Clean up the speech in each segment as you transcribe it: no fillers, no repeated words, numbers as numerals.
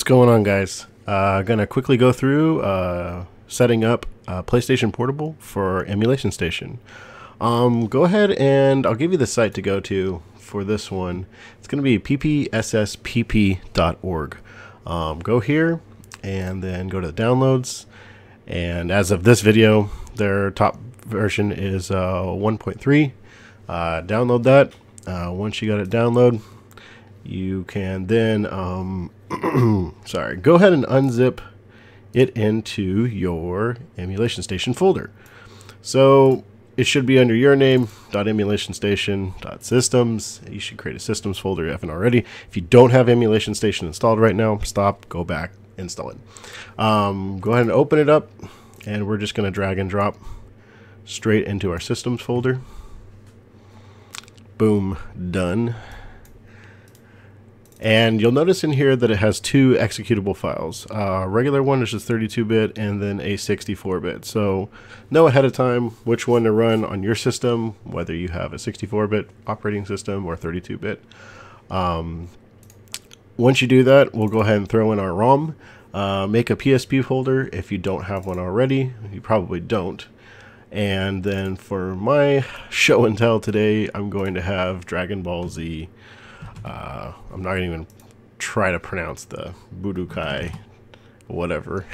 What's going on, guys? Gonna quickly go through setting up PlayStation Portable for Emulation Station. Go ahead and I'll give you the site to go to for this one. It's gonna be ppsspp.org. Go here and then go to the downloads. And as of this video, their top version is 1.3. Download that. Once you got it download, you can then sorry, go ahead and unzip it into your Emulation Station folder. So it should be under your name, .emulationstation.systems. You should create a systems folder if you haven't already. If you don't have Emulation Station installed right now, stop, go back, install it. Go ahead and open it up, and we're just going to drag and drop straight into our systems folder. Boom, done. And you'll notice in here that it has two executable files. Regular one is just 32-bit and then a 64-bit. So know ahead of time which one to run on your system, whether you have a 64-bit operating system or 32-bit. Once you do that, we'll go ahead and throw in our ROM. Make a PSP folder if you don't have one already. You probably don't. And then for my show and tell today, I'm going to have Dragon Ball Z. I'm not even try to pronounce the Budokai, whatever.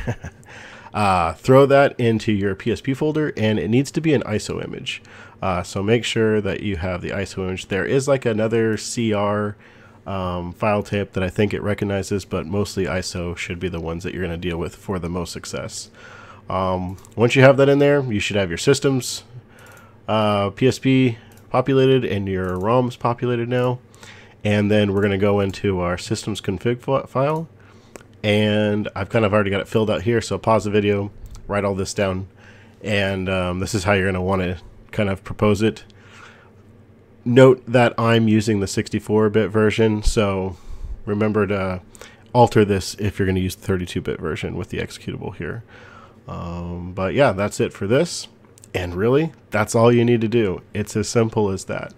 Throw that into your PSP folder, and it needs to be an ISO image. So make sure that you have the ISO image. There is like another CR file type that I think it recognizes, but mostly ISO should be the ones that you're going to deal with for the most success. Once you have that in there, you should have your systems PSP populated and your ROMs populated now. And then we're going to go into our systems config file, and I've kind of already got it filled out here, so pause the video, write all this down, and this is how you're going to want to kind of propose it. Note that I'm using the 64-bit version, so remember to alter this if you're going to use the 32-bit version with the executable here. But yeah, that's it for this, and really, that's all you need to do. It's as simple as that.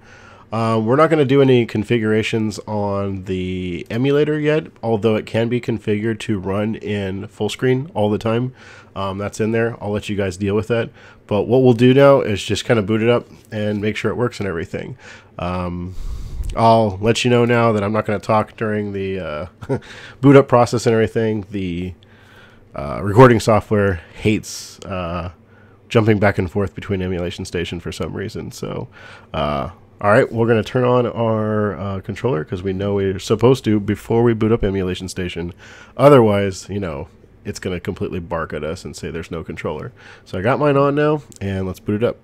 We're not going to do any configurations on the emulator yet, although it can be configured to run in full screen all the time. That's in there. I'll let you guys deal with that. But what we'll do now is just kind of boot it up and make sure it works and everything. I'll let you know now that I'm not going to talk during the boot up process and everything. The recording software hates jumping back and forth between Emulation Station for some reason. So all right, we're going to turn on our controller because we know we're supposed to before we boot up Emulation Station. Otherwise, you know, it's going to completely bark at us and say there's no controller. So I got mine on now, and let's boot it up.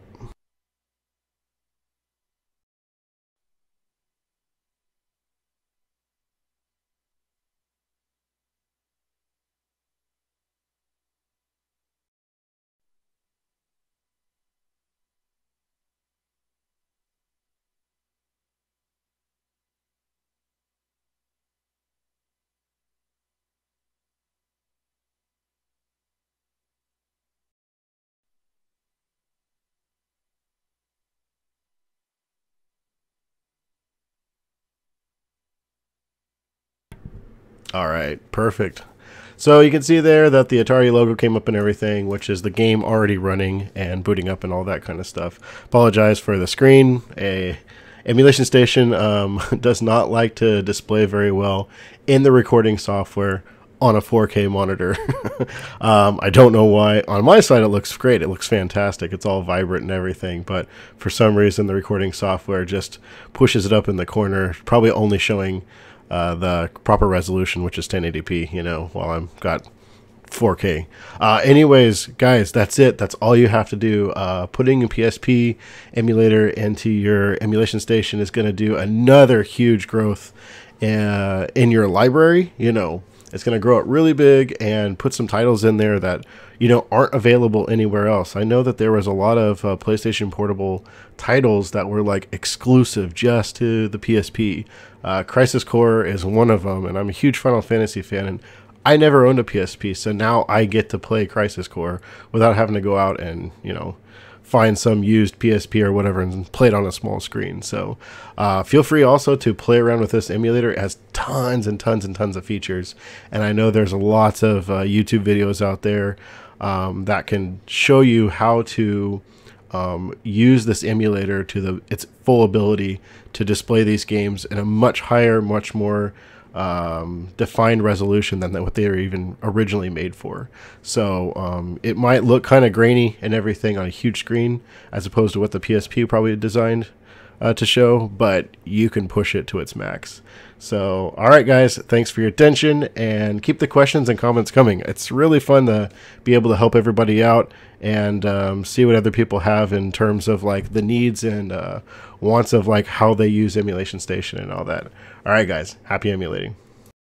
All right, perfect. So you can see there that the Atari logo came up and everything, which is the game already running and booting up and all that kind of stuff. Apologize for the screen. Emulation Station does not like to display very well in the recording software on a 4K monitor. I don't know why. On my side it looks great. It looks fantastic. It's all vibrant and everything, but for some reason the recording software just pushes it up in the corner, probably only showing the proper resolution, which is 1080p, you know, while I'm got 4K. Anyways, guys, that's it. That's all you have to do. Putting a PSP emulator into your Emulation Station is going to do another huge growth in your library. You know, it's going to grow it really big and put some titles in there that, you know, aren't available anywhere else. I know that there was a lot of PlayStation Portable titles that were like exclusive just to the PSP. Crisis Core is one of them, and I'm a huge Final Fantasy fan, and I never owned a PSP, so now I get to play Crisis Core without having to go out and, you know, find some used PSP or whatever and play it on a small screen. So feel free also to play around with this emulator. It has tons and tons and tons of features, and I know there's lots of YouTube videos out there that can show you how to use this emulator to its full ability to display these games in a much higher, much more defined resolution than what they were even originally made for. So it might look kind of grainy and everything on a huge screen as opposed to what the PSP probably designed to show, but you can push it to its max. So alright guys, thanks for your attention, and keep the questions and comments coming. It's really fun to be able to help everybody out and see what other people have in terms of like the needs and wants of like how they use Emulation Station and all that. Alright guys, happy emulating.